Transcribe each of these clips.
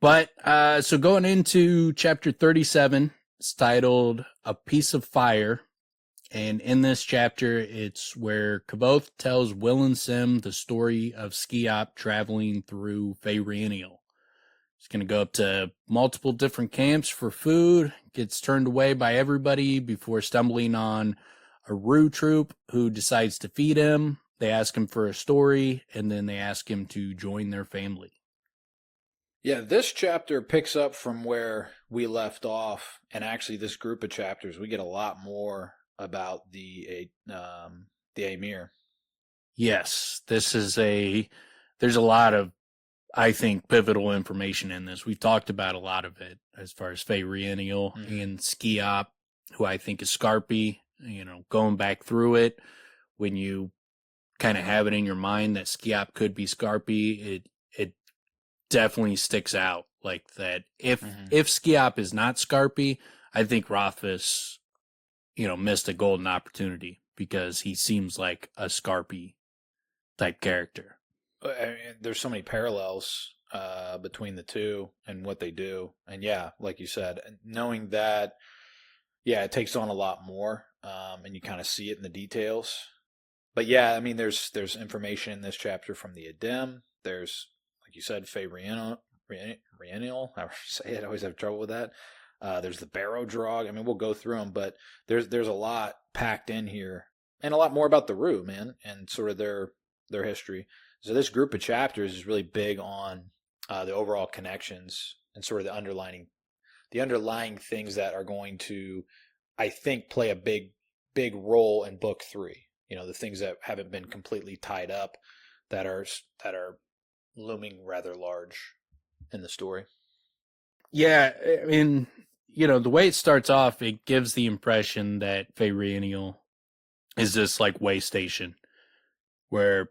But so going into chapter 37, it's titled A Piece of Fire. And in this chapter, it's where Kvothe tells Will and Sim the story of Sceop traveling through Faeriniel. He's going to go up to multiple different camps for food, gets turned away by everybody before stumbling on a Rue troupe who decides to feed him. They ask him for a story, and then they ask him to join their family. Yeah, this chapter picks up from where we left off, and actually this group of chapters, we get a lot more about the Amyr. Yes, there's a lot of, I think, pivotal information in this. We've talked about a lot of it as far as Faeriniel and Sceop, who I think is Skarpy. Going back through it, when you kind of have it in your mind that Sceop could be Skarpy, it definitely sticks out like that. If Sceop is not Skarpy, I think Rothfuss, missed a golden opportunity because he seems like a Skarpy type character. There's so many parallels between the two and what they do. And yeah, like you said, knowing that, yeah, it takes on a lot more, and you kind of see it in the details. But yeah, I mean, there's information in this chapter from the Adem. There's, like you said, Faeriniel, however you say it, I always have trouble with that. There's the Barrow Drog. I mean, we'll go through them, but there's a lot packed in here, and a lot more about the Rue, man, and sort of their history. So this group of chapters is really big on the overall connections and sort of the underlying things that are going to, I think, play a big role in book 3. The things that haven't been completely tied up that are looming rather large in the story. Yeah, I mean, the way it starts off, it gives the impression that Faeriniel is this like way station where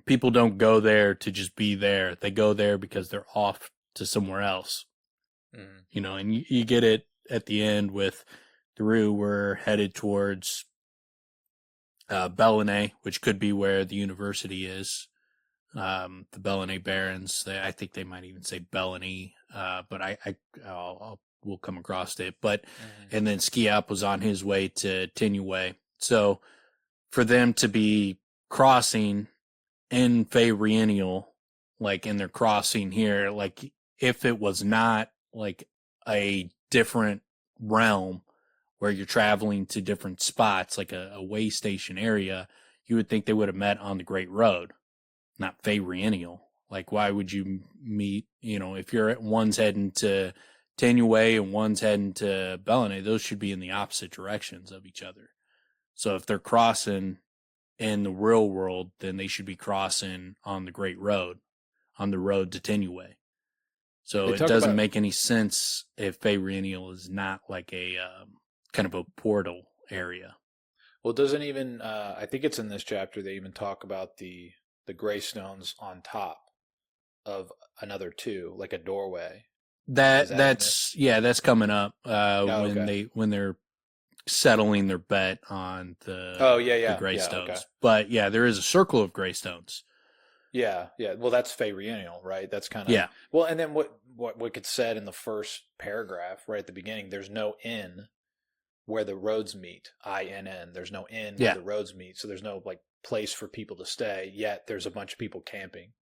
people don't go there to just be there. They go there because they're off to somewhere else. And you get it at the end with the Rue. We're headed towards Bellene, which could be where the university is. The Bellene Barons. I think they might even say Bellene, but we'll come across it. But and then Sceop was on his way to Tinue. So for them to be crossing in Faeriniel, like in their crossing here, like if it was not like a different realm where you're traveling to different spots, like a way station area, you would think they would have met on the Great Road, not Faeriniel. Like, why would you meet, if one's heading to Tinue and one's heading to Bellene, those should be in the opposite directions of each other. So if they're crossing in the real world, then they should be crossing on the Great Road, on the road to Tinue. So it doesn't make any sense if Faeriniel is not like a kind of a portal area. Well, it doesn't even, I think it's in this chapter, they even talk about the Greystones on top of another 2, like a doorway. That's coming up when they're settling their bet on the Greystones. Okay. But yeah, there is a circle of Greystones. Yeah. Well, that's Faeriniel, right? That's kind of Well, and then what gets said in the first paragraph, right at the beginning, there's no inn where the roads meet. INN. There's no inn where the roads meet, so there's no like place for people to stay. Yet there's a bunch of people camping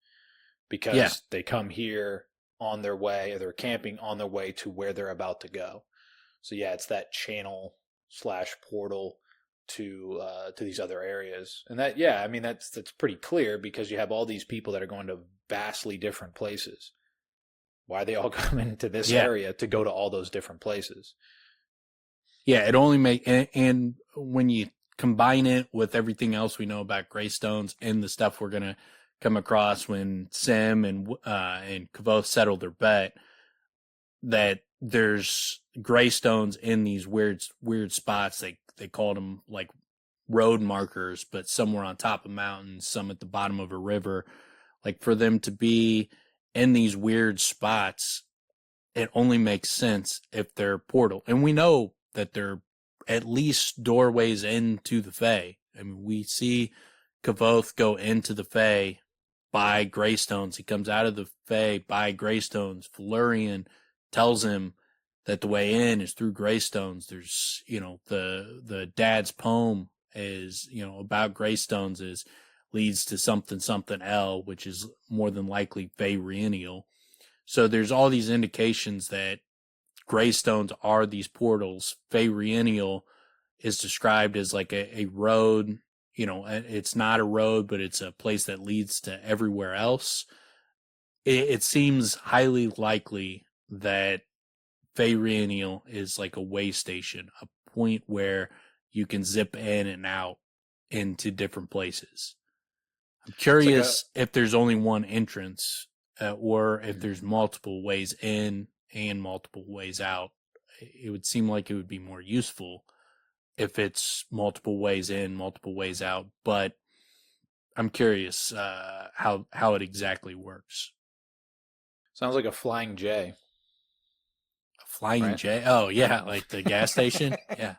because they come here on their way, or they're camping on their way to where they're about to go. So yeah, it's that channel / portal to these other areas. And that, I mean, that's pretty clear because you have all these people that are going to vastly different places. Why are they all coming to this area to go to all those different places? Yeah, it only and when you combine it with everything else we know about Greystones and the stuff we're going to come across when Sim and Kvothe settle their bet, that there's Greystones in these weird spots. They called them like road markers, but somewhere on top of mountains, some at the bottom of a river. Like, for them to be in these weird spots, it only makes sense if they're portal. And we know that they're at least doorways into the Fae. I mean, we see Kvothe go into the Fae by Greystones. He comes out of the Fae by Greystones. Valerian tells him that the way in is through Greystones. There's, the dad's poem is, about Greystones is leads to something L, which is more than likely Faeriniel. So there's all these indications that Greystones are these portals. Faeriniel is described as like a road. It's not a road, but it's a place that leads to everywhere else. It seems highly likely that Faeriniel is like a way station, a point where you can zip in and out into different places. I'm curious if there's only one entrance or if there's multiple ways in and multiple ways out. It would seem like it would be more useful if it's multiple ways in, multiple ways out, but I'm curious how it exactly works. Sounds like a flying J. A flying J? Oh, yeah, like the gas station? Yeah.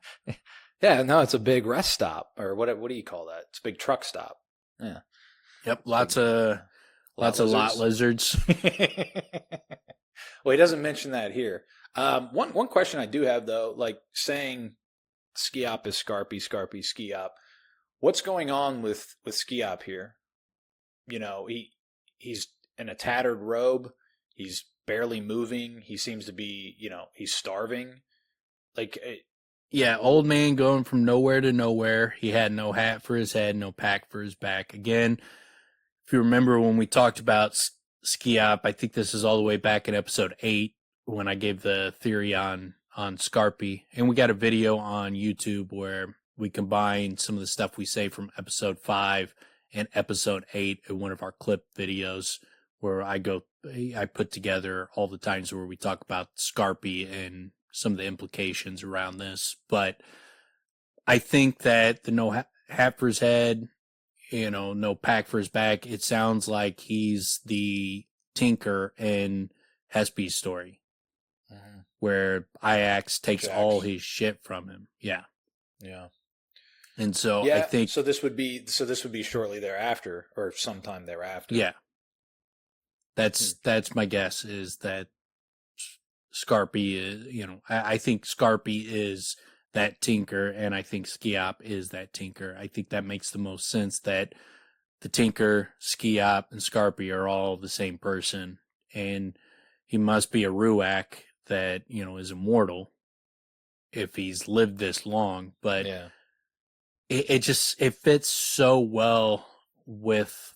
Yeah, no, it's a big rest stop, or what do you call that? It's a big truck stop. Yeah. Yep, lots of lot lizards. Well, he doesn't mention that here. One question I do have, though, like saying Sceop is Skarpy, Skarpy Sceop. What's going on with Sceop here? He's in a tattered robe. He's barely moving. He seems to be, he's starving. Yeah, old man going from nowhere to nowhere. He had no hat for his head, no pack for his back. Again, if you remember when we talked about Sceop, I think this is all the way back in episode 8 when I gave the theory on Skarpy. And we got a video on YouTube where we combine some of the stuff we say from episode 5 and episode 8 in one of our clip videos where I put together all the times where we talk about Skarpy and some of the implications around this. But I think that the no hat for his head, no pack for his back, it sounds like he's the Tinker in Hespe's story, where Ajax takes all his shit from him. Yeah. Yeah. And so I think this would be shortly thereafter or sometime thereafter. Yeah. That's my guess, is that Skarpy is, I think Skarpy is that Tinker, and I think Sceop is that Tinker. I think that makes the most sense, that the Tinker, Sceop, and Skarpy are all the same person, and he must be a Ruach that, is immortal if he's lived this long. But yeah. it fits so well with,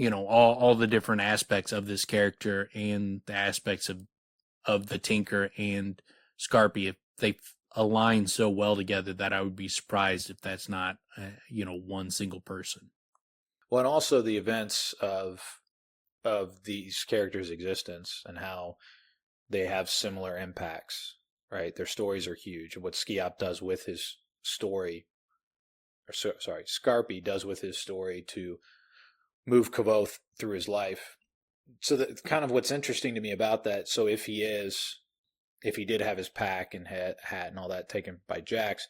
all the different aspects of this character and the aspects of the Tinker and Skarpy. If they align so well together, that I would be surprised if that's not, one single person. Well, and also the events of these characters' existence and how they have similar impacts, right? Their stories are huge. What Sceop does with his story, Skarpy does with his story to move Kvothe through his life. So that kind of what's interesting to me about that. So if he did have his pack and hat and all that taken by Jax,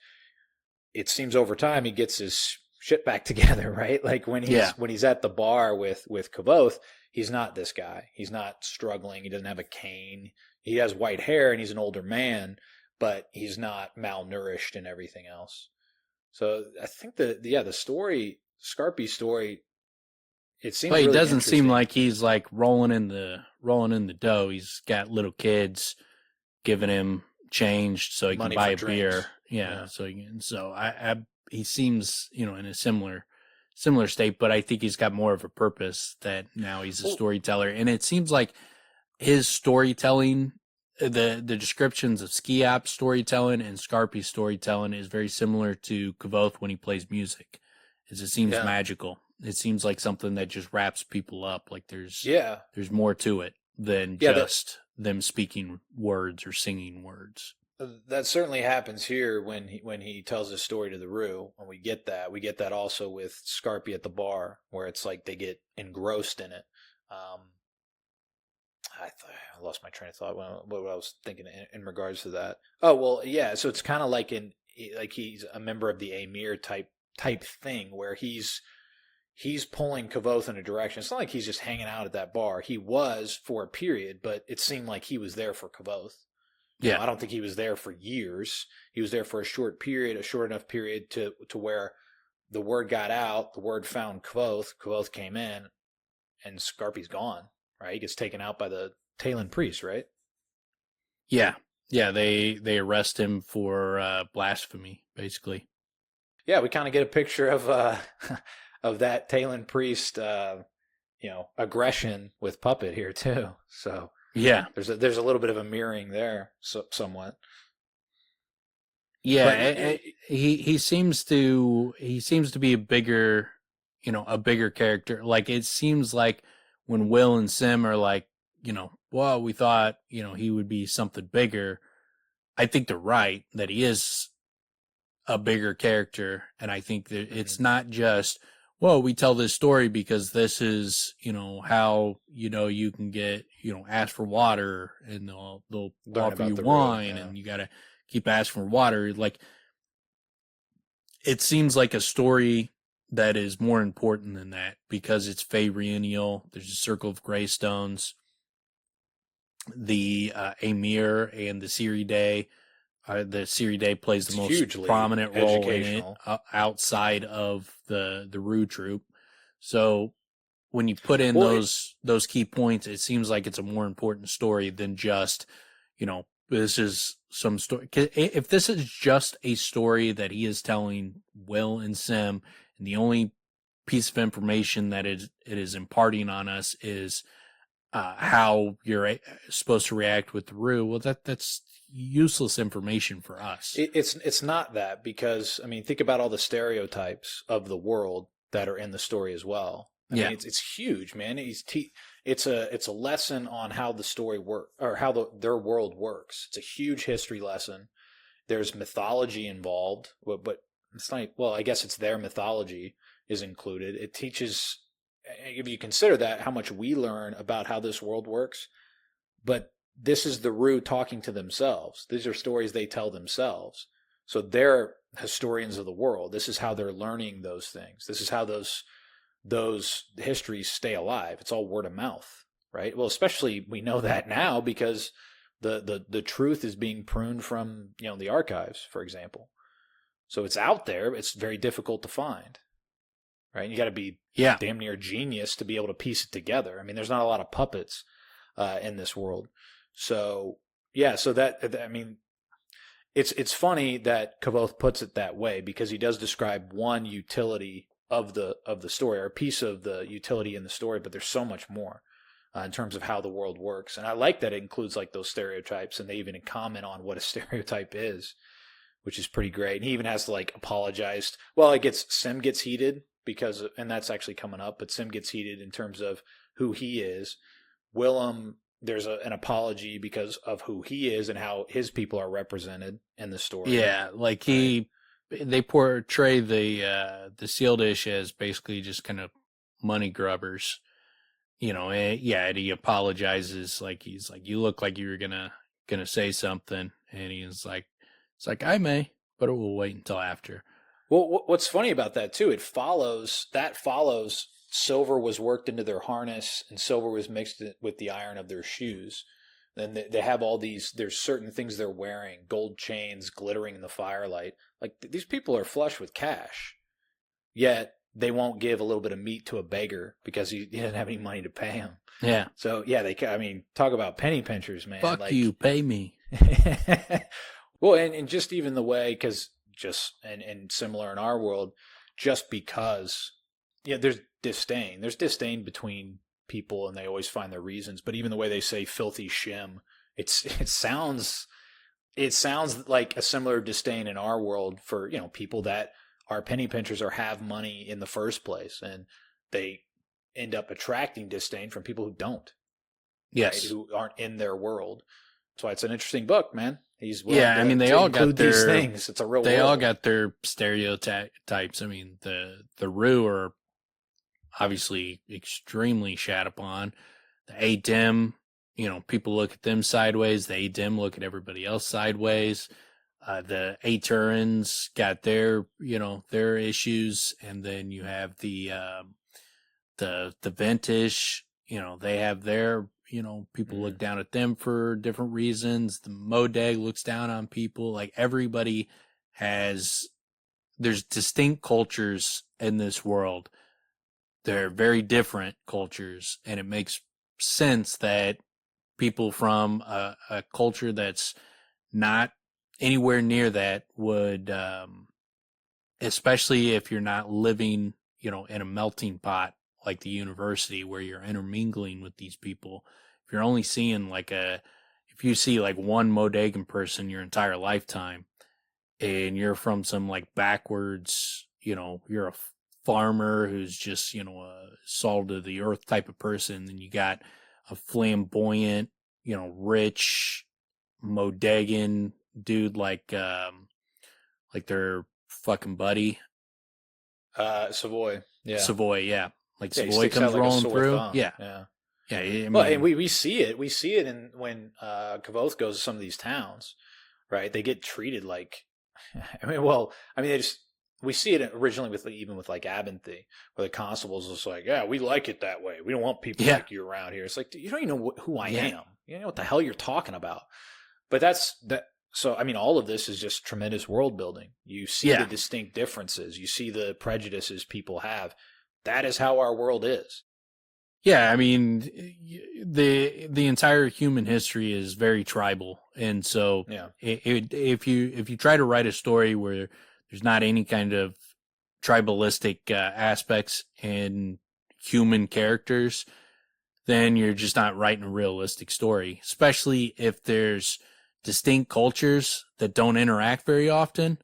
it seems over time he gets his shit back together, right? Like when he's at the bar with Kvothe, he's not this guy. He's not struggling. He doesn't have a cane. He has white hair and he's an older man, but he's not malnourished and everything else. So I think the story, Skarpy's story, it seems. But he really doesn't seem like he's like rolling in the dough. He's got little kids giving him change so he Money can buy a for beer. drinks. Yeah. So he seems, in a similar state, but I think he's got more of a purpose, that now he's a storyteller. And it seems like his storytelling, the descriptions of Sceop's storytelling and Skarpy's storytelling is very similar to Kvothe when he plays music. It seems magical. It seems like something that just wraps people up. Like there's more to it than just them speaking words or singing words. That certainly happens here when he tells his story to the Rue. And we get that also with Skarpy at the bar, where it's like they get engrossed in it. I lost my train of thought what I was thinking in regards to that. Oh well, yeah. So it's kind of like he's a member of the Amyr type thing, where he's he's pulling Kavoth in a direction. It's not like he's just hanging out at that bar. He was for a period, but it seemed like he was there for Kavoth. Yeah. I don't think he was there for years. He was there for a short period, a short enough period to where the word got out, the word found Kavoth, Kavoth came in, and Skarpy's gone, right? He gets taken out by the Talon priest, right? Yeah. Yeah, they arrest him for blasphemy, basically. Yeah, we kind of get a picture of of that Talon priest, aggression with Puppet here too. So yeah, there's a little bit of a mirroring there, somewhat. Yeah, he seems to be a bigger character. Like it seems like when Will and Sim are like, well, we thought, he would be something bigger. I think they're right that he is a bigger character, and I think that it's not just, well, we tell this story because this is, how, you can get, ask for water and they'll offer you wine, and you got to keep asking for water. Like, it seems like a story that is more important than that because it's Faeriniel. There's a circle of Greystones. The Amyr and the Siridae. The Siridae plays the most prominent role in it outside of the Rue troupe. So when you put in those key points, it seems like it's a more important story than just, this is some story. If this is just a story that he is telling Will and Sim, and the only piece of information that it is imparting on us is how you're supposed to react with the Rue, well, that's useless information for us. It's not that, because I mean, think about all the stereotypes of the world that are in the story as well. I mean, it's huge, man. It's a lesson on how the story works, or how their world works. It's a huge history lesson. There's mythology involved, but it's not. Well, I guess it's their mythology is included. It teaches, if you consider that, how much we learn about how this world works. But this is the Rue talking to themselves. These are stories they tell themselves. So they're historians of the world. This is how they're learning those things. This is how those histories stay alive. It's all word of mouth, right? Well, especially we know that now because the truth is being pruned from, the archives, for example. So it's out there. It's very difficult to find, right? And you got to be damn near genius to be able to piece it together. I mean, there's not a lot of puppets in this world. So so that, I mean, it's funny that Kavoth puts it that way, because he does describe one utility of the story, or a piece of the utility in the story, but there's so much more in terms of how the world works. And I like that it includes like those stereotypes, and they even comment on what a stereotype is, which is pretty great. And he even has to like apologize. Well, Sim gets heated because, and that's actually coming up, but Sim gets heated in terms of who he is. Willem, there's an apology because of who he is and how his people are represented in the story. Yeah, like they portray the Sealed Dish as basically just kind of money grubbers, and he apologizes, like he's like, you look like you were gonna say something, and he's like, it's like, I may, but it will wait until after. Well, what's funny about that too, it follows silver was worked into their harness, and silver was mixed with the iron of their shoes. Then they have all these, there's certain things they're wearing, gold chains glittering in the firelight. Like, these people are flush with cash, yet they won't give a little bit of meat to a beggar because he doesn't have any money to pay him. Yeah. So talk about penny pinchers, man. Fuck you, pay me. Well, and just even the way, and similar in our world, just because, there's disdain. There's disdain between people, and they always find their reasons. But even the way they say "filthy shim," it sounds like a similar disdain in our world for people that are penny pinchers or have money in the first place, and they end up attracting disdain from people who don't. Yes, right? Who aren't in their world. That's why it's an interesting book, man. They all got these things. It's a real. They all got their stereotypes. I mean, the Rue are obviously extremely shat upon. The Adem, people look at them sideways. The Adem look at everybody else sideways. The Aturans got their issues, and then you have the the Ventish, they have their, people look down at them for different reasons. The Modeg looks down on people. Like everybody there's distinct cultures in this world. They're very different cultures, and it makes sense that people from a culture that's not anywhere near that would, especially if you're not living, in a melting pot like the university where you're intermingling with these people. If you're only seeing if you see like one Modegan person your entire lifetime, and you're from some like backwards, you're a farmer who's just, a salt of the earth type of person, then you got a flamboyant, rich Modegan dude like their fucking buddy. Savoy. Yeah. Savoy, yeah. Like Yeah, he Savoy sticks out comes like a rolling sore through. thumb. Yeah. Yeah. Yeah. I mean, Well, and we see it. We see it when Kavoth goes to some of these towns, right? They get treated like, we see it originally even with like Abinthy, where the constables was like, yeah, we like it that way. We don't want people like you around here. It's like, you don't even know who I am. You don't know what the hell you're talking about. But that's that. So, all of this is just tremendous world building. You see the distinct differences. You see the prejudices people have. That is how our world is. Yeah, I mean, the entire human history is very tribal, and so if you try to write a story where there's not any kind of tribalistic aspects in human characters, then you're just not writing a realistic story. Especially if there's distinct cultures that don't interact very often.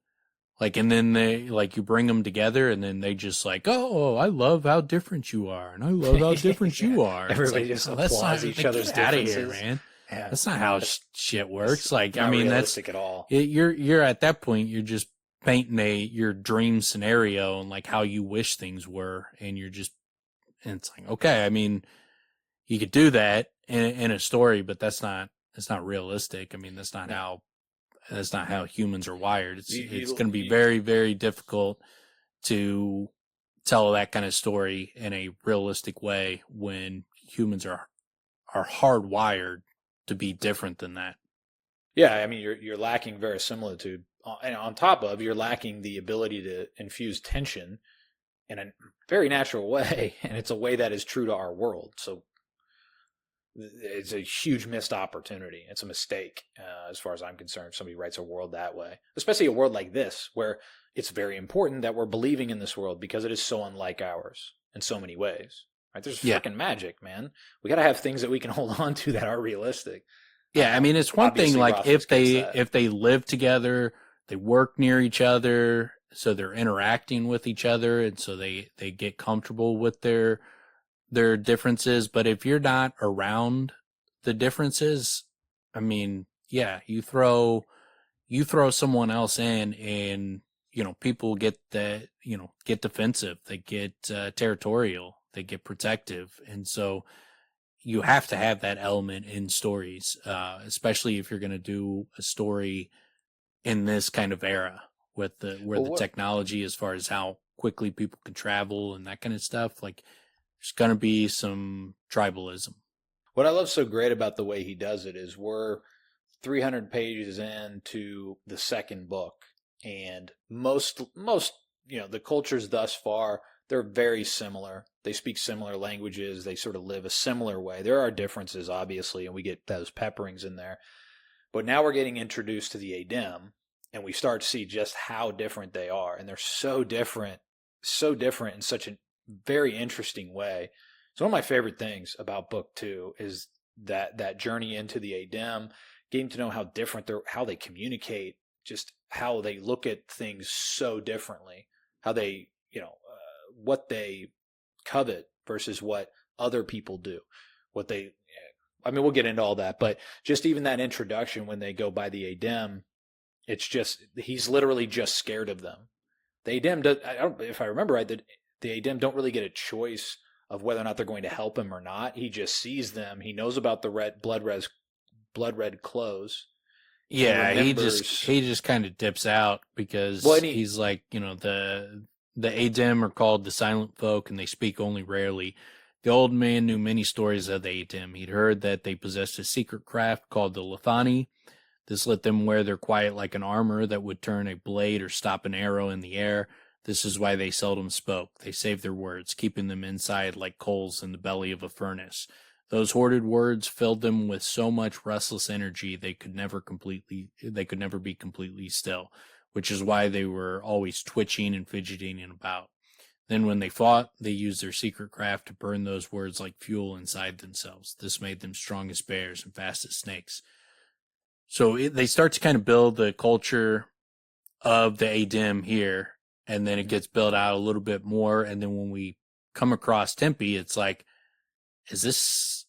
Like, and then you bring them together and then they just like, oh, I love how different you are. And I love how different you are. Everybody just applauds each other's differences. Out of here, man. Yeah. That's not how shit works. Like, not realistic at all. You're at that point, you're just painting your dream scenario and like how you wish things were. And it's like, okay, you could do that in a story, but that's not realistic. That's not how humans are wired. It's going to be very, very difficult to tell that kind of story in a realistic way when humans are hardwired to be different than that. Yeah, you're lacking verisimilitude, and on top of you're lacking the ability to infuse tension in a very natural way, and it's a way that is true to our world. So it's a huge missed opportunity. It's a mistake, as far as I'm concerned, if somebody writes a world that way, especially a world like this, where it's very important that we're believing in this world because it is so unlike ours in so many ways. Right? There's fucking magic, man. We got to have things that we can hold on to that are realistic. Yeah, it's one thing like if they live together, they work near each other, so they're interacting with each other, and so they get comfortable with their differences. But if you're not around the differences, you throw someone else in, and people get defensive, they get territorial, they get protective, and so you have to have that element in stories, especially if you're going to do a story in this kind of era with the technology, as far as how quickly people can travel and that kind of stuff. Like, there's going to be some tribalism. What I love so great about the way he does it is we're 300 pages into the second book, and most the cultures thus far, they're very similar. They speak similar languages. They sort of live a similar way. There are differences, obviously, and we get those pepperings in there. But now we're getting introduced to the Adem, and we start to see just how different they are. And they're so different in such a very interesting way. So one of my favorite things about book 2 is that journey into the Adem, getting to know how different how they communicate, just how they look at things so differently, how they, what they covet versus what other people do, we'll get into all that, but just even that introduction when they go by the Adem, it's just, he's literally just scared of them. The Adem if I remember right, the Adem don't really get a choice of whether or not they're going to help him or not. He just sees them. He knows about the blood red clothes. Yeah, he just kind of dips out because he's like, The Adem are called the silent folk, and they speak only rarely. The old man knew many stories of the Adem. He'd heard that they possessed a secret craft called the Lithani. This let them wear their quiet like an armor that would turn a blade or stop an arrow in the air. This is why they seldom spoke. They saved their words, keeping them inside like coals in the belly of a furnace. Those hoarded words filled them with so much restless energy they could never be completely still, which is why they were always twitching and fidgeting about. Then when they fought, they used their secret craft to burn those words like fuel inside themselves. This made them strong as bears and fast as snakes. So they start to kind of build the culture of the Adem here, and then it gets built out a little bit more. And then when we come across Tempy, it's like, is this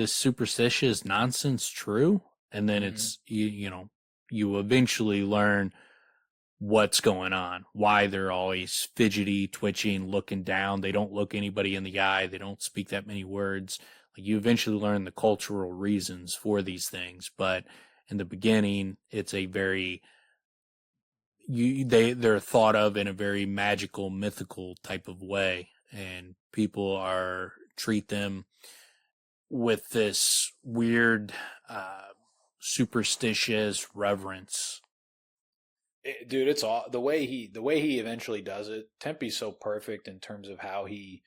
superstitious nonsense true? And then it's, you eventually learn what's going on, why they're always fidgety, twitching, looking down. They don't look anybody in the eye. They don't speak that many words. Like, you eventually learn the cultural reasons for these things, but in the beginning, it's a very they're thought of in a very magical, mythical type of way, and people treat them with this weird, superstitious reverence. Dude, it's all the way he eventually does it. Tempy's so perfect in terms of how he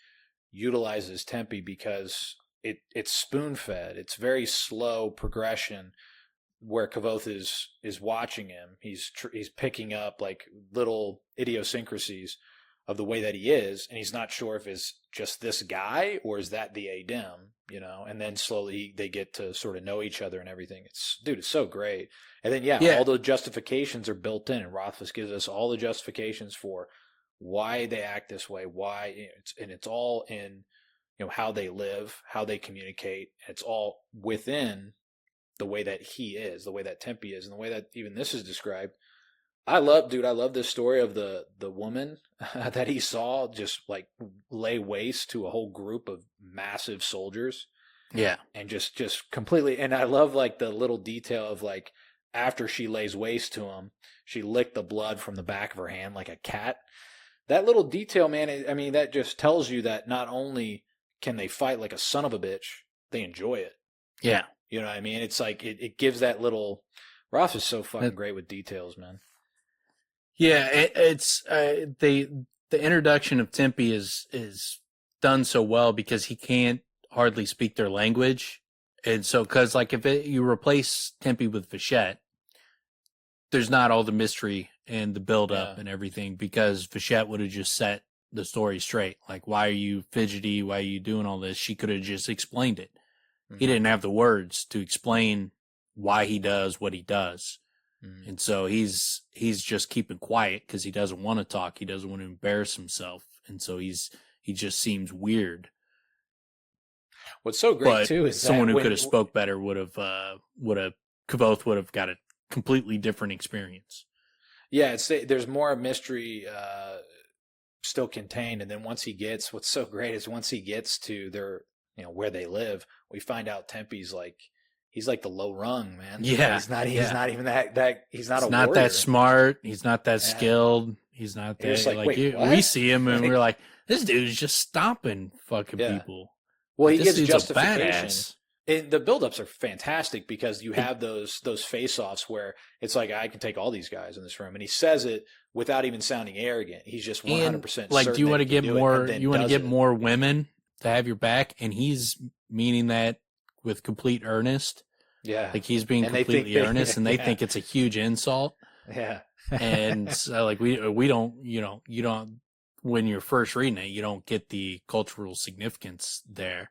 utilizes Tempy, because it's spoon fed. It's very slow progression where Kvothe is watching him. He's picking up like little idiosyncrasies of the way that he is, and he's not sure if it's just this guy or is that the Adem, and then slowly they get to sort of know each other and everything. It's so great. And then, all the justifications are built in, and Rothfuss gives us all the justifications for why they act this way, it's all in, how they live, how they communicate. It's all within the way that he is, the way that Tempy is, and the way that even this is described. I love this story of the woman that he saw just like lay waste to a whole group of massive soldiers. Yeah. And just completely, and I love like the little detail of like, after she lays waste to him, she licked the blood from the back of her hand like a cat. That little detail, man, I mean, that just tells you that not only can they fight like a son of a bitch, they enjoy it. Yeah. You know what I mean? It's like, it gives that little, Roth is so fucking great with details, man. Yeah, it's the introduction of Tempy is done so well because he can't hardly speak their language, and so because like if you replace Tempy with Vachette, there's not all the mystery and the build up and everything, because Vachette would have just set the story straight. Like, why are you fidgety? Why are you doing all this? She could have just explained it. Mm-hmm. He didn't have the words to explain why he does what he does. And so he's just keeping quiet because he doesn't want to talk. He doesn't want to embarrass himself. And so he just seems weird. What's so great too is someone who could have spoke better would have Kvothe would have got a completely different experience. Yeah, there's more mystery still contained. And then what's so great is once he gets to their, where they live, we find out Tempy's like, he's like the low rung, man. Yeah. He's not even that he's not not warrior. That smart. He's not that skilled. He's not that like we see him and we're like, this dude's just stomping fucking people. Well, he gets justification. And the buildups are fantastic because you have those face-offs where it's like, I can take all these guys in this room, and he says it without even sounding arrogant. He's just 100% like, do you want to get more? You want to get more women to have your back, and he's meaning that with complete earnest. Yeah. Like, he's being completely earnest, and they think it's a huge insult. Yeah. And so, like, we don't, you don't, when you're first reading it, you don't get the cultural significance there.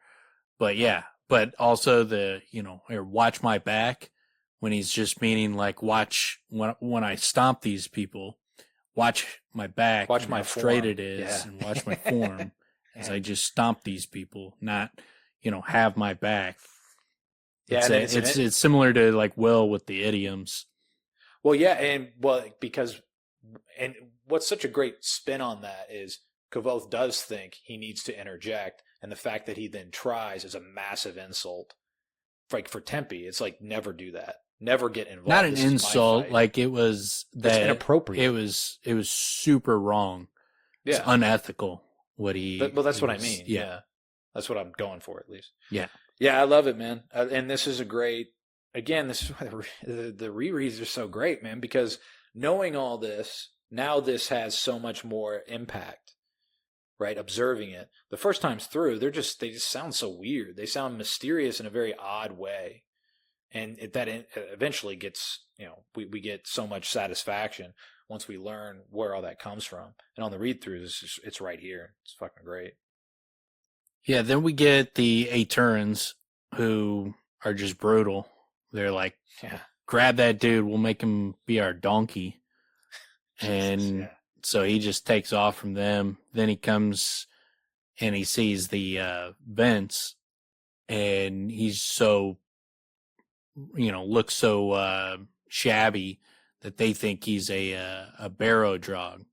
But yeah, but also or watch my back, when he's just meaning like, watch when I stomp these people, watch my back, watch my how straight it is, and watch my form as I just stomp these people, not, have my back. Yeah, it's similar to like Will with the idioms. Well, yeah, because what's such a great spin on that is Kvothe does think he needs to interject, and the fact that he then tries is a massive insult. Like for Tempy, it's like, never do that, never get involved. Not an insult, like it was it's inappropriate. It was super wrong. It's Yeah. unethical what he. Well, that's he what I was- mean. Yeah. Yeah. That's what I'm going for, at least. Yeah. Yeah, I love it, man. And this is a great, again, this is why the rereads are so great, man, because knowing all this, now this has so much more impact, right? Observing it. The first times through, they just sound so weird. They sound mysterious in a very odd way. And that eventually gets, we get so much satisfaction once we learn where all that comes from. And on the read throughs, it's right here. It's fucking great. Yeah, then we get the Aturans, who are just brutal. They're like, Yeah. grab that dude, we'll make him be our donkey. And yeah. so he just takes off from them. Then he comes and he sees the vents, and he's so, looks so shabby that they think he's a barrow drog,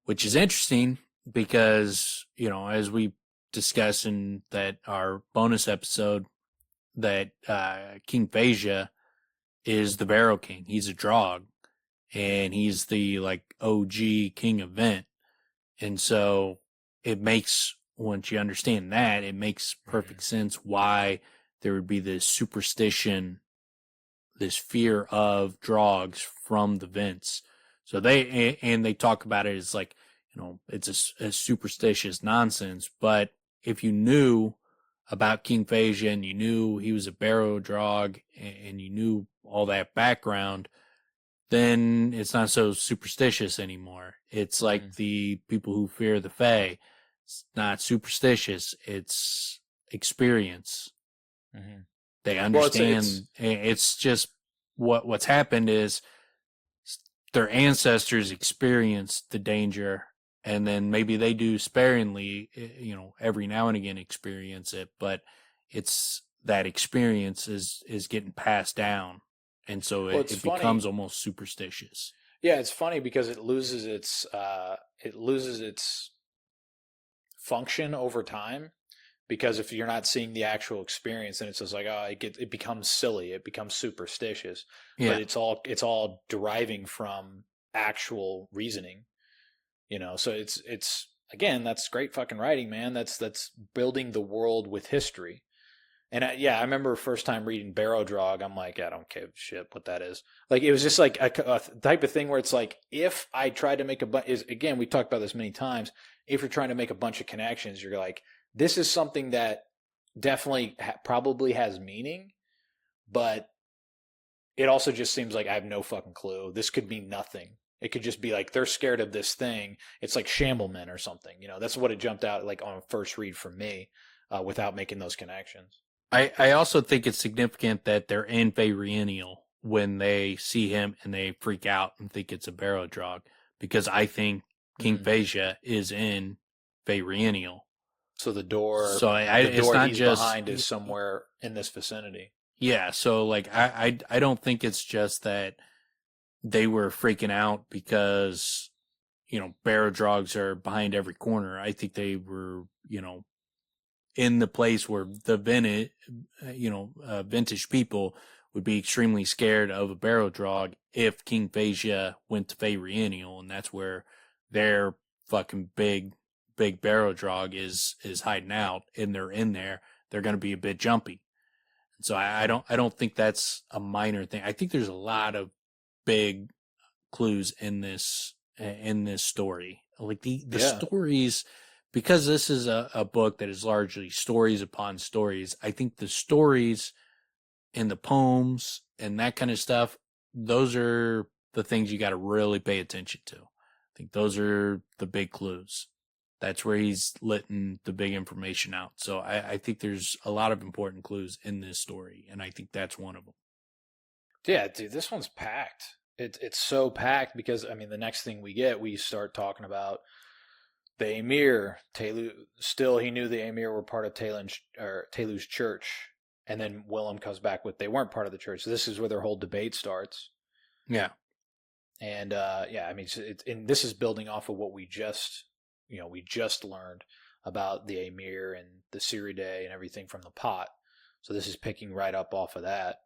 which is interesting because, as we discussed in that our bonus episode, that King Phasia is the Barrow King. He's a drog, and he's the OG king of Vent. And so it makes, once you understand that, it makes perfect sense why there would be this superstition, this fear of drogs from the Vents. So they talk about it as it's a superstitious nonsense. But if you knew about King Phasia and you knew he was a barrow drog and you knew all that background, then it's not so superstitious anymore. It's like the people who fear the Fae. It's not superstitious. It's experience. Mm-hmm. They understand. It's just what's happened is their ancestors experienced the danger, and then maybe they do sparingly, every now and again experience it, but it's that experience is getting passed down. And so it becomes almost superstitious. Yeah, it's funny because it loses its function over time. Because if you're not seeing the actual experience, then it's just like, it becomes silly, it becomes superstitious. Yeah. But it's all deriving from actual reasoning, So it's again, that's great fucking writing, man. That's building the world with history. And I remember first time reading Barrow Drog, I'm like, I don't give a shit what that is. Like, it was just like a type of thing where it's like, if I tried to make again, we talked about this many times, if you're trying to make a bunch of connections, you're like, this is something that definitely probably has meaning, but it also just seems like I have no fucking clue. This could mean nothing. It could just be like, they're scared of this thing. It's like Shamblemen or something. That's what it jumped out like on a first read for me, without making those connections. I also think it's significant that they're in Faeriniel when they see him and they freak out and think it's a barrow drog, because I think King Phasia is in Faeriniel. So the door, it's not he's just behind is somewhere in this vicinity. Yeah, so I don't think it's just that they were freaking out because barrow drogs are behind every corner. I think they were in the place where the vintage people would be extremely scared of a barrow drog if King Phasia went to Faeriniel, and that's where their fucking big barrow drog is hiding out, and they're in there. They're going to be a bit jumpy. So I don't think that's a minor thing. I think there's a lot of big clues in this story. Like the stories, because this is a book that is largely stories upon stories. I think the stories and the poems and that kind of stuff, those are the things you got to really pay attention to. I think those are the big clues. That's where he's letting the big information out. So I think there's a lot of important clues in this story, and I think that's one of them. Yeah, dude, this one's packed. It's so packed because, the next thing we start talking about the Amyr. Still, he knew the Amyr were part of Talu's church, and then Willem comes back with they weren't part of the church. So this is where their whole debate starts. Yeah. And, and this is building off of what we just learned about the Amyr and the Siridae and everything from the pot. So this is picking right up off of that.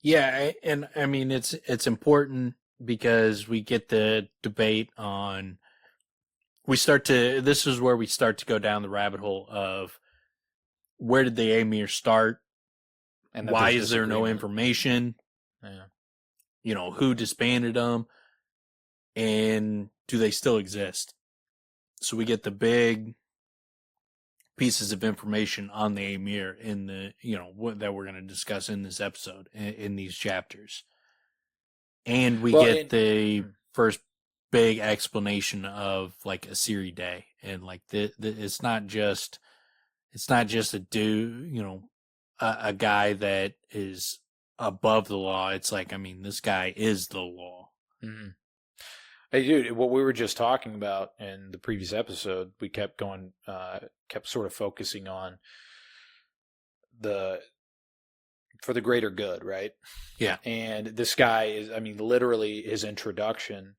Yeah, and it's important because we get the debate on this is where we start to go down the rabbit hole of where did the Amyr start? And why is there no information? Yeah. Who disbanded them? And do they still exist? So we get the big pieces of information on the Amyr in the, that we're going to discuss in this episode, in these chapters. And we get the first big explanation of like a Asiri Day, and like it's not just a dude, a guy that is above the law. It's like, this guy is the law. Mm-hmm. Hey, dude, what we were just talking about in the previous episode, we kept sort of focusing on for the greater good, right? Yeah. And this guy is, literally his introduction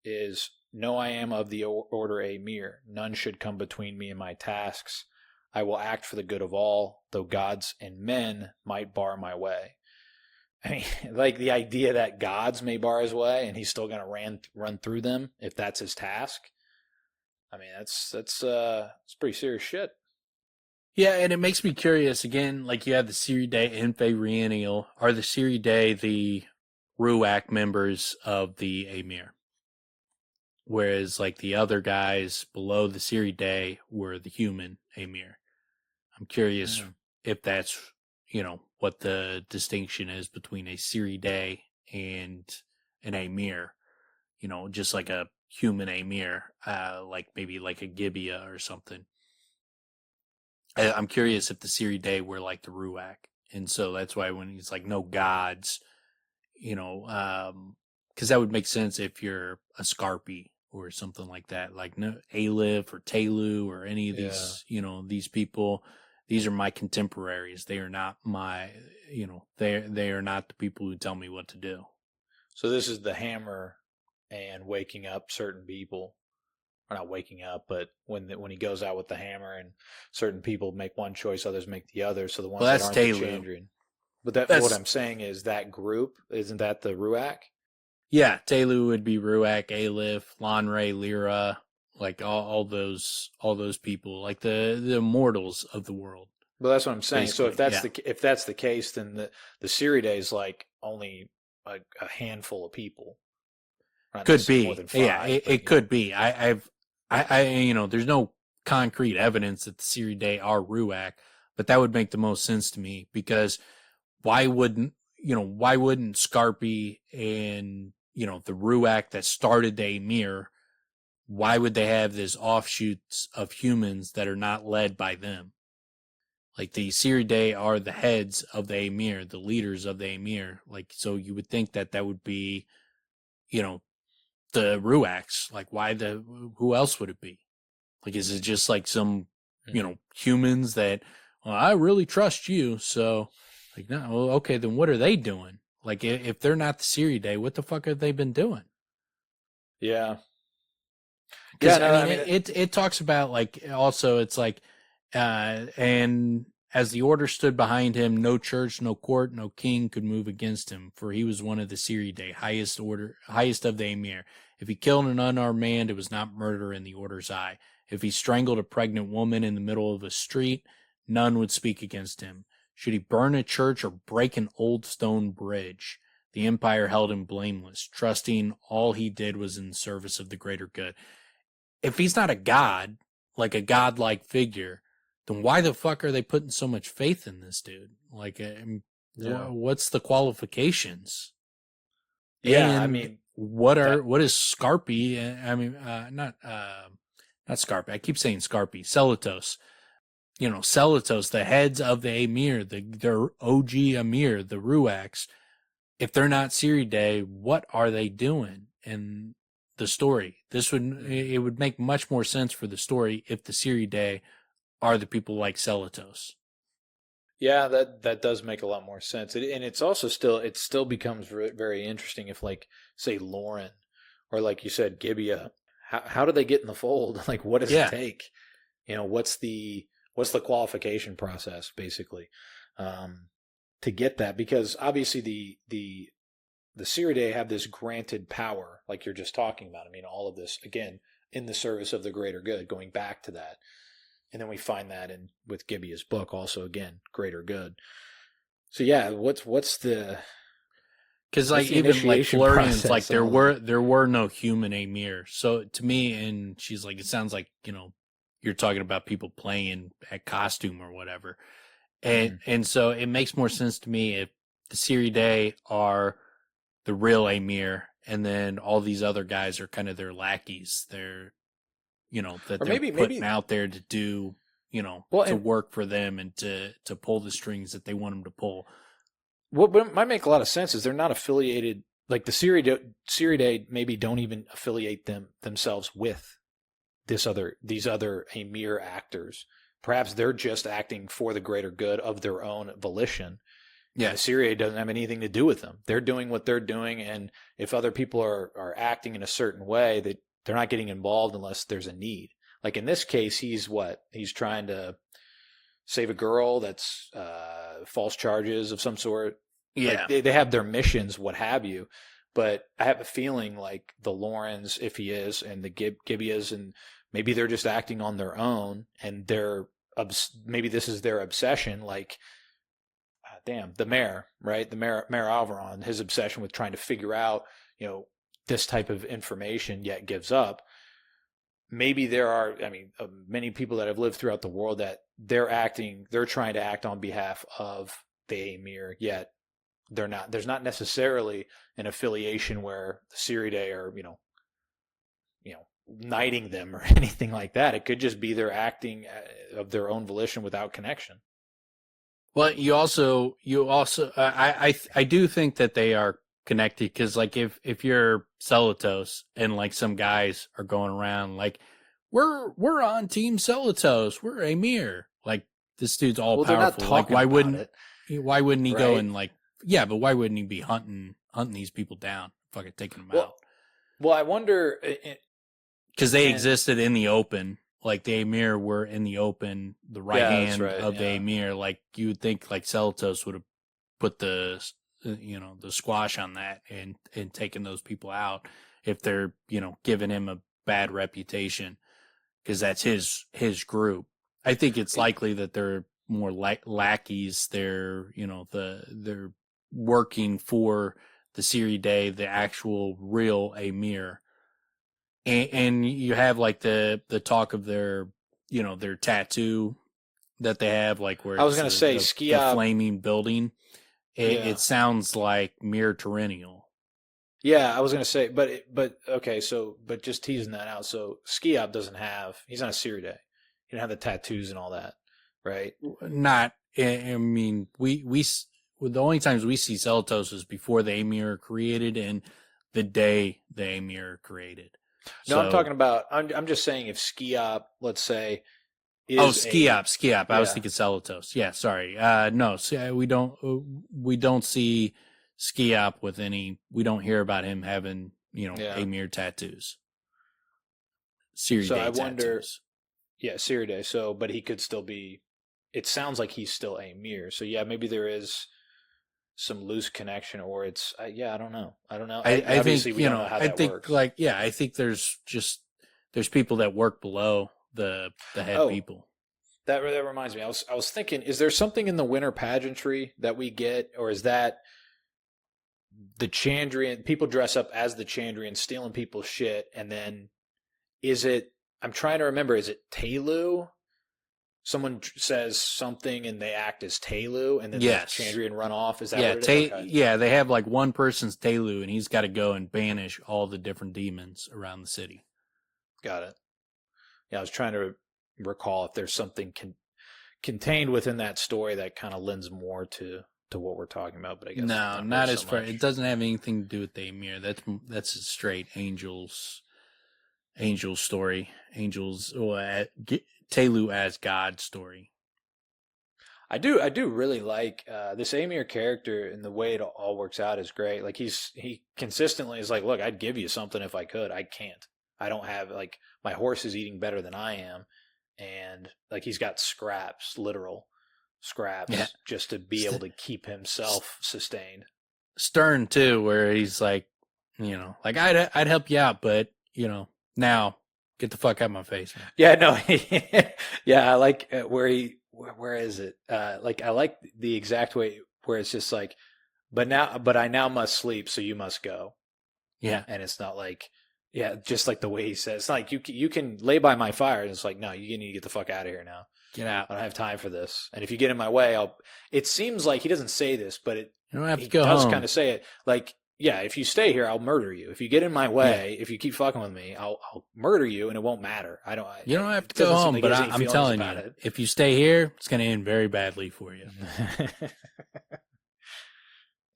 is, "No, I am of the order Amyr. None should come between me and my tasks. I will act for the good of all, though gods and men might bar my way." Like the idea that gods may bar his way and he's still going to run through them if that's his task. That's pretty serious shit. Yeah, and it makes me curious again. Like you have the Asiri Day and Faeriniel. Are the Asiri Day the Ruach members of the Amyr? Whereas like the other guys below the Asiri Day were the human Amyr. I'm curious if that's, what the distinction is between a Asiri Day and an Amyr. Just like a human Amyr, like maybe like a Gibeah or something. I'm curious if the Asiri Day were like the Ruach. And so that's why when he's like, no gods, because that would make sense if you're a Skarpy or something like that, like no Aleph or Telu or any of these, these people. These are my contemporaries. They are not my, they are not the people who tell me what to do. So this is the hammer and waking up certain people, or not waking up, but when he goes out with the hammer and certain people make one choice, others make the other. So the ones that aren't changing. But that's what I'm saying is that group, isn't that the Ruach? Yeah, Telu would be Ruach, Aleph, Lanre, Lyra. Like all those people, like the immortals of the world. Well, that's what I'm saying. Basically, so if that's the case, then the Asiri Day is like only a handful of people. Could be, more than 5, it could be. I there's no concrete evidence that the Asiri Day are Ruach, but that would make the most sense to me because why wouldn't Skarpy and the Ruach that started the Amyr? Why would they have these offshoots of humans that are not led by them? Like the Asiri Day are the heads of the Amyr, the leaders of the Amyr. Like, so you would think that would be, the Ruachs. Like, who else would it be? Like, is it just like some, humans that, well, I really trust you. So like, no, well, okay, then what are they doing? Like, if they're not the Asiri Day, what the fuck have they been doing? Yeah. Yeah, it talks about like also it's like, and as the order stood behind him, no church, no court, no king could move against him, for he was one of the Asiri Day, highest of the Amyr. If he killed an unarmed man, it was not murder in the order's eye. If he strangled a pregnant woman in the middle of a street, none would speak against him. Should he burn a church or break an old stone bridge, the empire held him blameless, trusting all he did was in service of the greater good. If he's not a god, like a godlike figure, then why the fuck are they putting so much faith in this dude? Like, what's the qualifications? Yeah, and what is Skarpy? Not Skarpy. I keep saying Skarpy. Celatos. Celatos, the heads of the Amyr, their OG Amyr, the Ruachs. If they're not Asiri Day, what are they doing? And the story. It would make much more sense for the story if the Asiri Day are the people like Celatos. Yeah, that does make a lot more sense. And it's also still becomes very interesting if, like, say Lauren or like you said Gibeah, how do they get in the fold? Like, what does it take? What's the qualification process basically to get that? Because obviously the Asiri Day have this granted power, like you're just talking about. All of this, again, in the service of the greater good, going back to that. And then we find that with Gibeah's book also, again, greater good. So yeah, what's the... Because like even like Florian's like there were no human Amyr. So to me, and she's like, it sounds like, you know, you're talking about people playing at costume or whatever. And so it makes more sense to me if the Siridae are the real Amyr, and then all these other guys are kind of their lackeys. They're, you know, that they're putting out there to do, you know, to work for them and to pull the strings that they want them to pull. What might make a lot of sense is they're not affiliated, like the Siridae maybe don't even affiliate themselves with these other Amyr actors. Perhaps they're just acting for the greater good of their own volition. Yeah, the Siridae doesn't have anything to do with them. They're doing what they're doing, and if other people are acting in a certain way, they're not getting involved unless there's a need. Like in this case, he's trying to save a girl that's false charges of some sort. Yeah, like they have their missions, what have you. But I have a feeling like the Lorens, if he is, and the Gibeahs, and maybe they're just acting on their own, and maybe this is their obsession. Like, the mayor, right? The mayor Alvaron, his obsession with trying to figure out, you know, this type of information, yet gives up. Maybe there are, many people that have lived throughout the world that they're trying to act on behalf of the Amyr, yet they're not. There's not necessarily an affiliation where the Siridae are, you know, knighting them or anything like that. It could just be they're acting of their own volition without connection. Well, you also, I do think that they are connected, because like if you're Celatos and like some guys are going around like we're on Team Celatos, we're Amyr, like this dude's all powerful. Like why wouldn't he go and like, yeah, but why wouldn't he be hunting these people down, fucking taking them out? Well, I wonder, because they existed in the open. Like the Amyr were in the open, the hand of the Amyr. Like you would think, like Celatos would have put the squash on that and taken those people out if they're, you know, giving him a bad reputation, because that's his group. I think it's likely that they're more lackeys. They're, you know, they're working for the Siridae, the actual real Amyr. And you have like the talk of their, you know, their tattoo that they have, like where I was going to say Sceop, the flaming building. It sounds like Mir Faeriniel. Yeah, I was going to say, but okay, so but just teasing that out. So Sceop he's not a Siridae. He doesn't have the tattoos and all that, right? Not. I mean, we the only times we see Celatos is before the Amyr created and the day the Amyr created. No, I'm talking about. I'm just saying if Sceop, let's say, is Sceop. I was thinking Celatos. Yeah, sorry. No, we don't see Sceop with any. We don't hear about him having, you know, Amyr tattoos. Siridae so I tattoos. Wonder. Yeah, Siridae. So, but he could still be. It sounds like he's still Amyr. So yeah, maybe there is some loose connection, or it's I don't know. I obviously think, we don't know how that works. I think there's people that work below the head people. That reminds me. I was thinking, is there something in the winter pageantry that we get, or is that the Chandrian people dress up as the Chandrian stealing people's shit, and then is it? I'm trying to remember. Is it Telu? Someone says something and they act as Telu, and then the Chandrian run off. Is that what it is? Okay. Yeah, they have like one person's Telu, and he's got to go and banish all the different demons around the city. Got it. Yeah, I was trying to recall if there's something contained within that story that kind of lends more to what we're talking about, but I guess no, not as far. It doesn't have anything to do with the Amyr. That's a straight angels story. Angels, Telu as God story. I do really like this Amyr character, and the way it all works out is great. Like he consistently is like, look, I'd give you something if I could. I can't. I don't have, like, my horse is eating better than I am, and like he's got literal scraps, just to be able to keep himself sustained. Stern too, where he's like, you know, like I'd help you out, but you know, now Get the fuck out of my face, man. Yeah, no, yeah, I like where is it? Like I like the exact way where it's just like, but I now must sleep, so you must go. Yeah. And it's not like, yeah, just like the way he says, it's like you can lay by my fire, and it's like, no, you need to get the fuck out of here now. Get out. I don't have time for this. And if you get in my way, it seems like he doesn't say this, but you don't have he to go does home. kind of say it like, yeah, if you stay here, I'll murder you. If you get in my way, if you keep fucking with me, I'll murder you, and it won't matter. You don't have to go home, but I'm telling you, if you stay here, it's going to end very badly for you.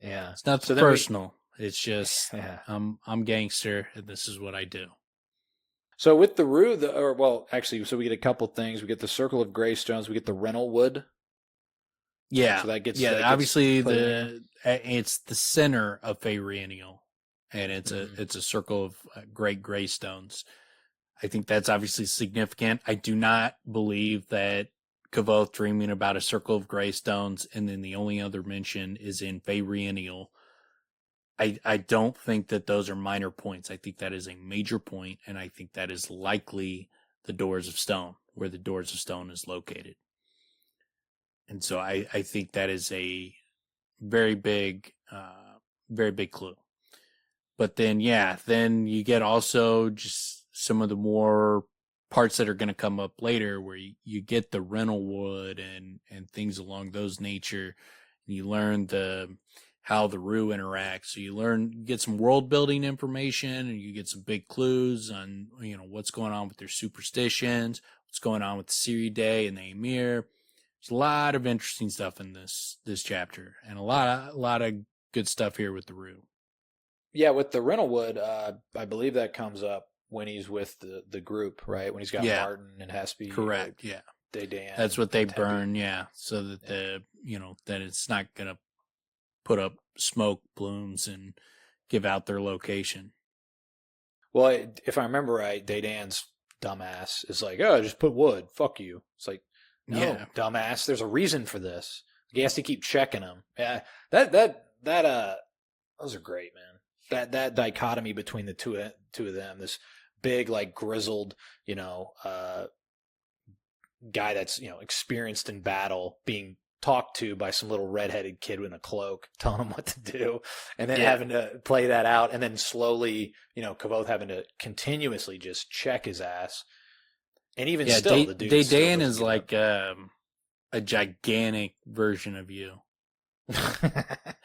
Yeah, it's not personal. It's just I'm gangster, and this is what I do. So with the rue, so we get a couple things. We get the Circle of Greystones. We get the Rental Wood. Yeah, so that gets obviously it's the center of Faeriniel, and it's a circle of great Greystones. I think that's obviously significant. I do not believe that Kvothe dreaming about a circle of Greystones, and then the only other mention is in Faeriniel. I don't think that those are minor points. I think that is a major point, and I think that is likely the Doors of Stone, where the Doors of Stone is located. And so I think that is a very big clue. But then, then you get also just some of the more parts that are going to come up later, where you get the rental wood and things along those nature. And you learn how the Rue interacts. So you get some world building information, and you get some big clues on, what's going on with their superstitions, what's going on with the Siri and the Amyr. There's a lot of interesting stuff in this chapter, and a lot of good stuff here with the Rue. Yeah, with the rental wood, I believe that comes up when he's with the group, right? When he's got Martin and Hespy. Correct. Yeah. Daydan. That's what they burn. Yeah. So that that it's not going to put up smoke plumes and give out their location. Well, if I remember right, Daydan's dumbass is like, oh, just put wood. Fuck you. It's like, no, dumbass. There's a reason for this. He has to keep checking them. Yeah, those are great, man. That dichotomy between the two of them, this big, like, grizzled, guy that's experienced in battle, being talked to by some little redheaded kid in a cloak, telling him what to do, and then having to play that out, and then slowly, Kvothe having to continuously just check his ass. And even still, the dude Daydan is like a gigantic version of you. That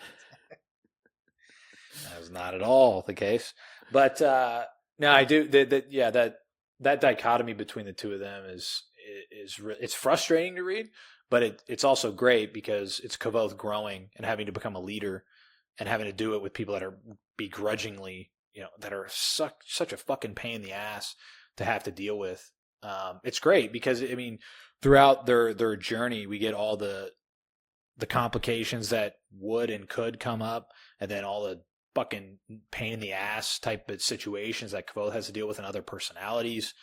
was not at all the case. But no, I do. That dichotomy between the two of them is it's frustrating to read, but it's also great because it's Kvothe growing and having to become a leader and having to do it with people that are begrudgingly, that are such a fucking pain in the ass to have to deal with. It's great because, I mean, throughout their journey, we get all the complications that would and could come up, and then all the fucking pain in the ass type of situations that Kvothe has to deal with in other personalities.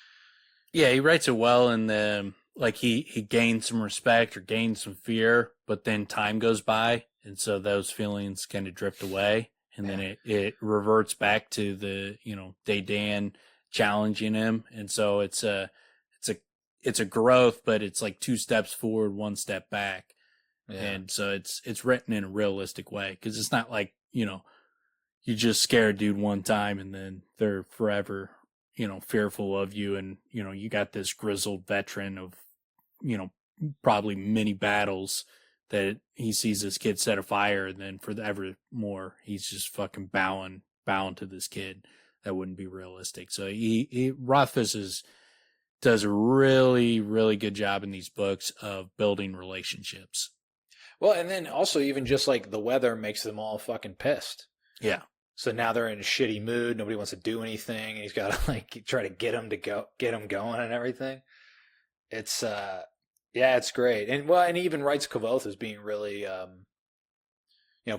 Yeah, he writes it well, and he gains some respect or gains some fear, but then time goes by, and so those feelings kind of drift away, and then it reverts back to the Daydan challenging him, and so it's a growth, but it's like 2 steps forward, 1 step back, and so it's written in a realistic way, because it's not like you just scare a dude one time and then they're forever fearful of you, and you got this grizzled veteran of probably many battles that he sees this kid set afire, and then forevermore he's just fucking bowing to this kid. That wouldn't be realistic. So Rothfuss does a really, really good job in these books of building relationships. Well, and then also even just like the weather makes them all fucking pissed. Yeah. So now they're in a shitty mood. Nobody wants to do anything, and he's got to like try to get them going and everything. It's it's great. And and he even writes Kvothe as being really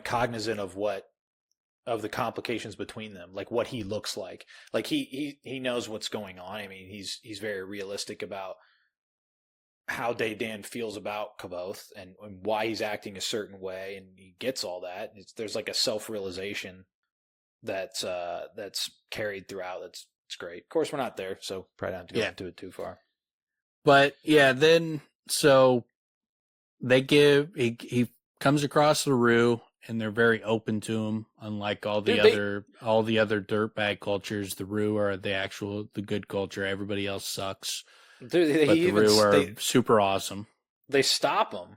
cognizant of the complications between them, like what he looks like. Like he knows what's going on. I mean, he's very realistic about how Daydan feels about Kvothe and why he's acting a certain way, and he gets all that. There's like a self-realization that's carried throughout. That's It's great. Of course, we're not there, so probably not to go into it too far. But yeah, then so they he comes across the Rue, and they're very open to him. Unlike all the other dirtbag cultures, the Rue are the good culture. Everybody else sucks. But the Rue are super awesome. They stop him.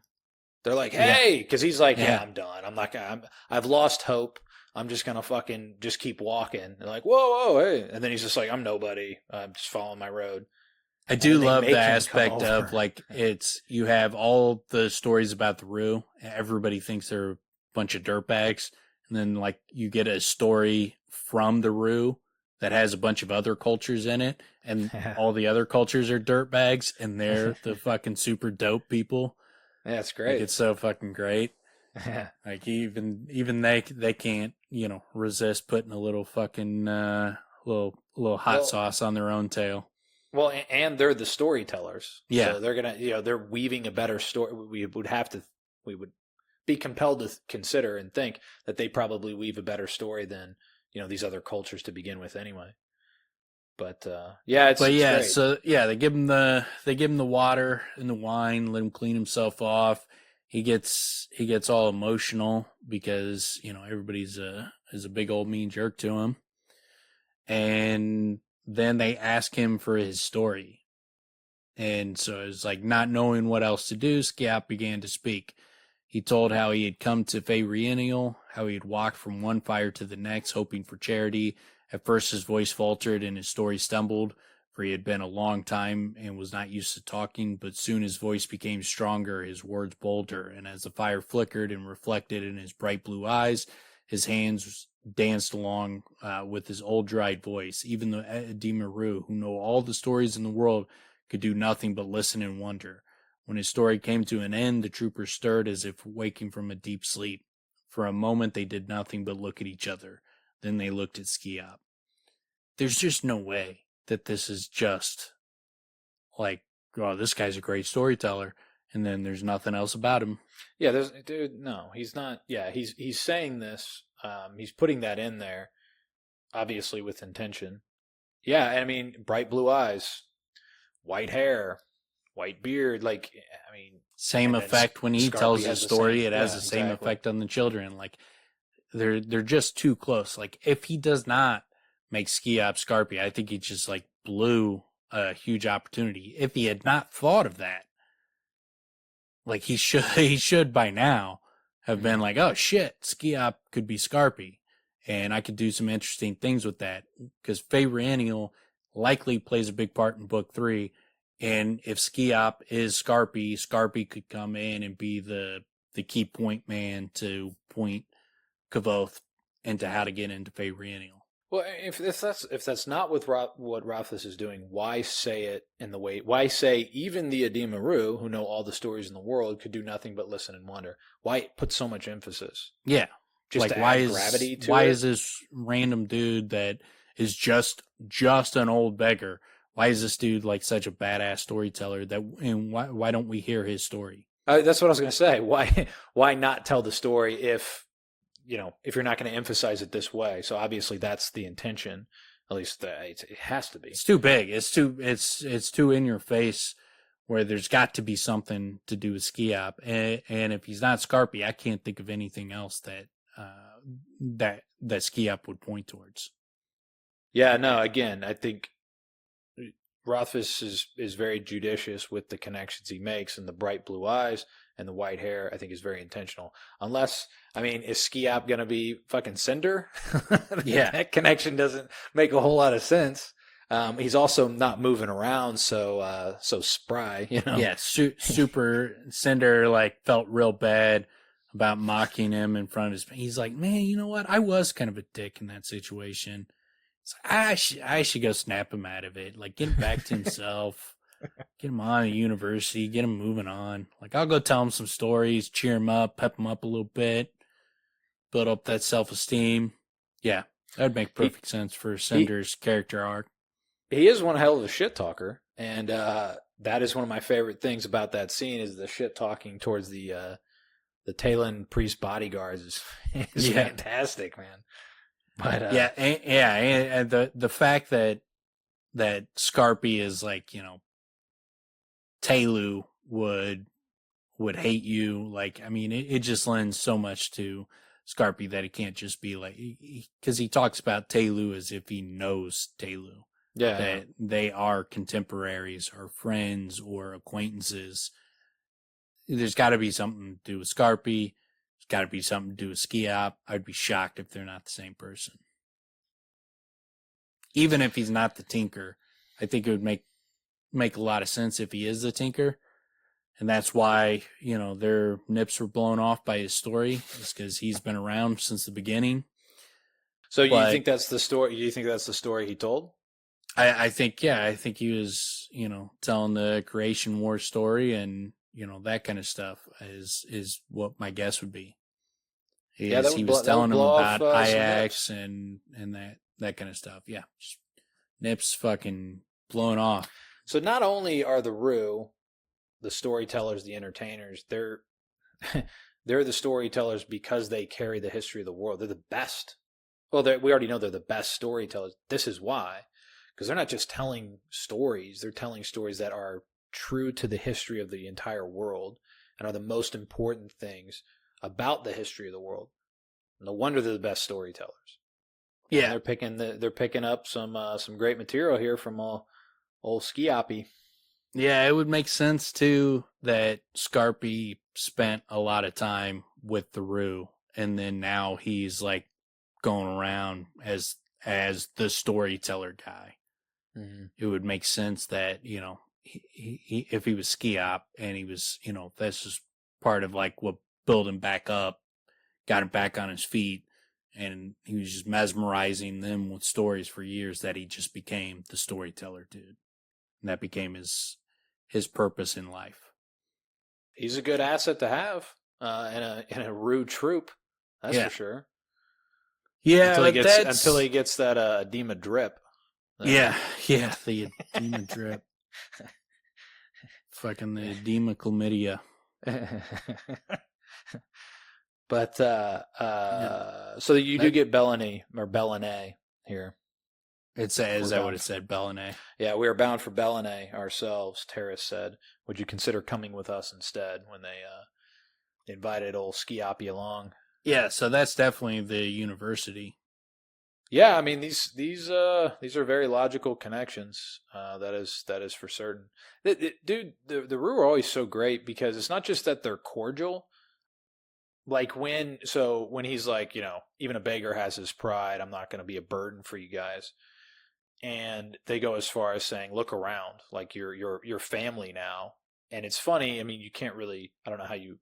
They're like, "Hey," because he's like, "Yeah, I'm done. I'm not gonna. I've lost hope. I'm just gonna fucking just keep walking." They're like, "Whoa, hey!" And then he's just like, "I'm nobody. I'm just following my road." I do love the aspect of like you have all the stories about the Rue. Everybody thinks they're a bunch of dirtbags, and then like you get a story from the Rue that has a bunch of other cultures in it, and all the other cultures are dirtbags, and they're the fucking super dope people. Yeah, it's great. Like, it's so fucking great. Like even they can't resist putting a little fucking little hot sauce on their own tail. Well, and they're the storytellers. Yeah. So they're going to, they're weaving a better story. We would be compelled to consider and think that they probably weave a better story than, these other cultures to begin with anyway. But, it's great. So yeah, they give him the water and the wine, let him clean himself off. He gets all emotional because, everybody's is a big old mean jerk to him. And then they ask him for his story. And so it's like not knowing what else to do, Sceop began to speak. He told how he had come to Faeriniel, how he had walked from one fire to the next, hoping for charity. At first his voice faltered and his story stumbled, for he had been a long time and was not used to talking, but soon his voice became stronger, his words bolder, and as the fire flickered and reflected in his bright blue eyes, his hands danced along with his old dried voice. Even the Adem and Tempy, who know all the stories in the world, could do nothing but listen and wonder. When his story came to an end, the troopers stirred as if waking from a deep sleep. For a moment they did nothing but look at each other. Then they looked at Sceop. There's just no way that this is just like, oh, this guy's a great storyteller, and then there's nothing else about him. Yeah, no, he's not. Yeah, he's saying this. He's putting that in there, obviously with intention. Yeah, I mean, bright blue eyes, white hair, white beard. Like, I mean, same effect when he tells his story. It has the same effect on the children. Like, they're just too close. Like, if he does not make Sceop Skarpy, I think he just like blew a huge opportunity. If he had not thought of that, like he should by now have been like, oh shit, Sceop could be Skarpy, and I could do some interesting things with that, because Faeriniel likely plays a big part in book 3, and if Sceop is Skarpy, Skarpy could come in and be the key point man to point Kavoth into how to get into Faeriniel. Well, if that's not what Rothfuss is doing, why say it in the way? Why say even the Adem and Tempy, who know all the stories in the world, could do nothing but listen and wonder? Why put so much emphasis? Yeah, just like, to add gravity to it? Why is this random dude that is just an old beggar? Why is this dude like such a badass storyteller? And why don't we hear his story? That's what I was going to say. Why not tell the story if you're not going to emphasize it this way? So obviously that's the intention. At least it has to be. It's too big. It's too in your face, where there's got to be something to do with Sceop. And if he's not Skarpy, I can't think of anything else that Sceop would point towards. Yeah, no, again, I think Rothfuss is very judicious with the connections he makes, and the bright blue eyes and the white hair, I think, is very intentional. Unless, I mean, is Sceop going to be fucking Cinder? Yeah. That connection doesn't make a whole lot of sense. He's also not moving around so spry, Yeah, super Cinder like felt real bad about mocking him in front of his. He's like, man, you know what? I was kind of a dick in that situation. It's like, I should go snap him out of it. Like, get him back to himself. Get him on a university. Get him moving on. Like, I'll go tell him some stories, cheer him up, pep him up a little bit, build up that self-esteem. Yeah, that would make perfect sense for Cinder's character arc. He is one hell of a shit talker, and that is one of my favorite things about that scene is the shit talking towards the Talon priest bodyguards is fantastic, man. But and the fact that that Skarpy is like, Telu would hate you. Like, I mean, it just lends so much to Skarpy that it can't just be like, because he talks about Telu as if he knows Telu. Yeah. That they are contemporaries or friends or acquaintances. There's got to be something to do with Skarpy. There's got to be something to do with Sceop. I'd be shocked if they're not the same person. Even if he's not the Tinker, I think it would make a lot of sense if he is the Tinker. And that's why, their nips were blown off by his story, is because he's been around since the beginning. So you think that's the story? You think that's the story he told? I think he was, telling the Creation War story, and that kind of stuff is what my guess would be. He was telling him about Ajax and that kind of stuff. Yeah, just nips fucking blowing off. So not only are the Rue the storytellers, the entertainers, they're the storytellers because they carry the history of the world. They're the best. Well, we already know they're the best storytellers. This is why. Because they're not just telling stories. They're telling stories that are true to the history of the entire world and are the most important things about the history of the world. No wonder they're the best storytellers. Yeah. And they're picking up some great material here from old Sceop. Yeah, it would make sense, too, that Skarpy spent a lot of time with the Rue, and then now he's, like, going around as the storyteller guy. Mm-hmm. It would make sense that, he if he was Sceop, and he was, that's just part of, like, what built him back up, got him back on his feet, and he was just mesmerizing them with stories for years, that he just became the storyteller dude. And that became his purpose in life. He's a good asset to have in a Rue troupe, that's for sure. Yeah, until he gets that edema drip. Yeah, the edema drip. Fucking the edema chlamydia. But so you do get Bellene here. Is that what it said? Bellene. Yeah, we are bound for Bellene ourselves, Terrace said. Would you consider coming with us instead when they invited old Sceop along? Yeah, so that's definitely the university. Yeah, I mean these are very logical connections. That is for certain. Dude, the Rue are always so great because it's not just that they're cordial. Like when he's like, even a beggar has his pride. I'm not going to be a burden for you guys. And they go as far as saying, look around, like you're family now. And it's funny. I mean, you can't really, I don't know how you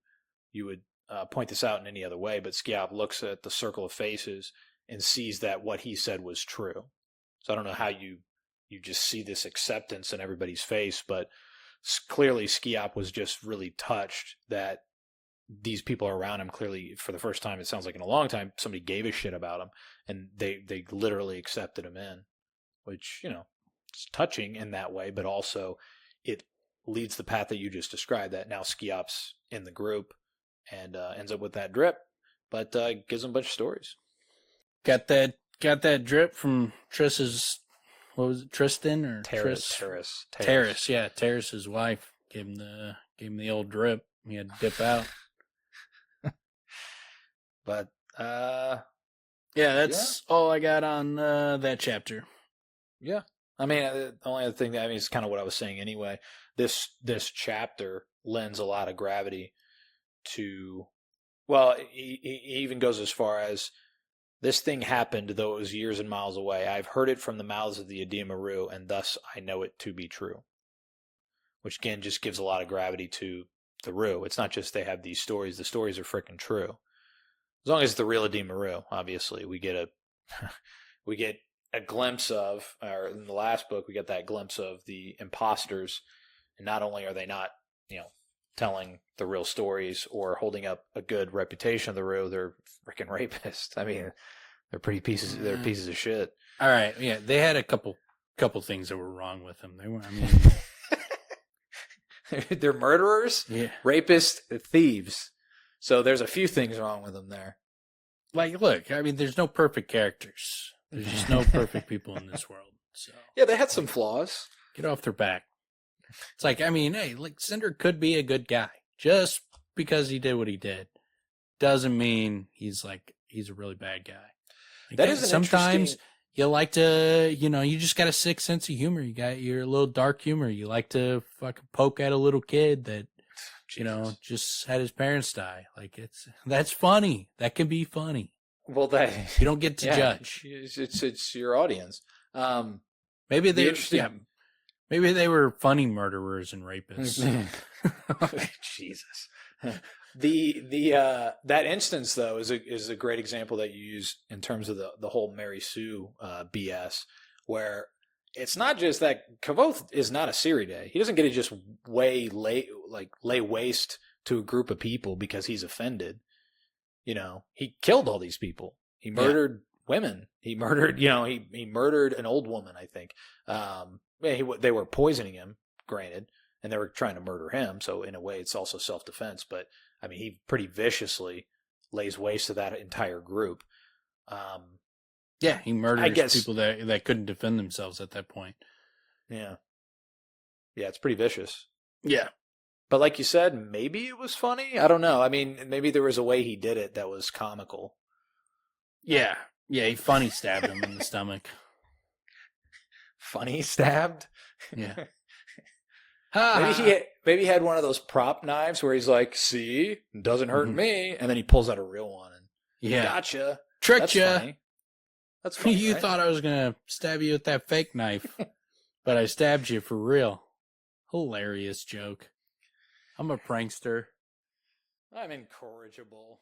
would point this out in any other way, but Sceop looks at the circle of faces and sees that what he said was true. So I don't know how you just see this acceptance in everybody's face, but clearly Sceop was just really touched that these people are around him. Clearly, for the first time, it sounds like in a long time, somebody gave a shit about him, and they literally accepted him in, which, it's touching in that way, but also it leads the path that you just described, that now Sceop's in the group and ends up with that drip, but gives him a bunch of stories. Got that drip from Triss's, what was it, Tristan or Terrace? Terrace, yeah, Terrace's wife gave him the old drip. He had to dip out. But that's all I got on that chapter. Yeah, I mean, the only other thing is kind of what I was saying anyway. This chapter lends a lot of gravity to. Well, he even goes as far as, this thing happened, though it was years and miles away. I've heard it from the mouths of the Adem Rue, and thus I know it to be true. Which again just gives a lot of gravity to the Rue. It's not just they have these stories; the stories are freaking true. As long as it's the real Adem Rue, obviously, we get a glimpse of, or in the last book, we get that glimpse of the imposters, and not only are they not, telling the real stories or holding up a good reputation of the Rue, they're freaking rapists. I mean, they're pieces of shit. All right, yeah, they had a couple things that were wrong with them. They were, they're murderers, rapists, thieves. So there's a few things wrong with them there. Like, look, there's no perfect characters. There's just no perfect people in this world. So Yeah, they had some flaws. get off their back. It's like, I mean, hey, like Cinder could be a good guy. Just because he did what he did doesn't mean he's a really bad guy. Like, That is an sometimes interesting... you like to, you just got a sick sense of humor. You got your little dark humor. You like to fucking poke at a little kid that, Jesus. just had his parents die. Like that's funny. That can be funny. Well, that You don't get to judge. It's your audience. Maybe maybe they were funny murderers and rapists. Jesus. That instance though is a great example that you use in terms of the whole Mary Sue BS, where it's not just that Kavoth is not a Siridae. He doesn't get to just lay waste to a group of people because he's offended. He killed all these people. He murdered women. He murdered, he murdered an old woman, I think. They were poisoning him, granted, and they were trying to murder him. So in a way, it's also self-defense. But I mean, he pretty viciously lays waste to that entire group. He murders people that couldn't defend themselves at that point. Yeah. Yeah, it's pretty vicious. Yeah. But like you said, maybe it was funny. I don't know. I mean, maybe there was a way he did it that was comical. Yeah. Yeah, he funny stabbed him in the stomach. Funny stabbed? Yeah. Maybe he had one of those prop knives where he's like, see, it doesn't hurt me. And then he pulls out a real one. And gotcha. Tricked you. That's funny, You right? thought I was going to stab you with that fake knife, but I stabbed you for real. Hilarious joke. I'm a prankster. I'm incorrigible.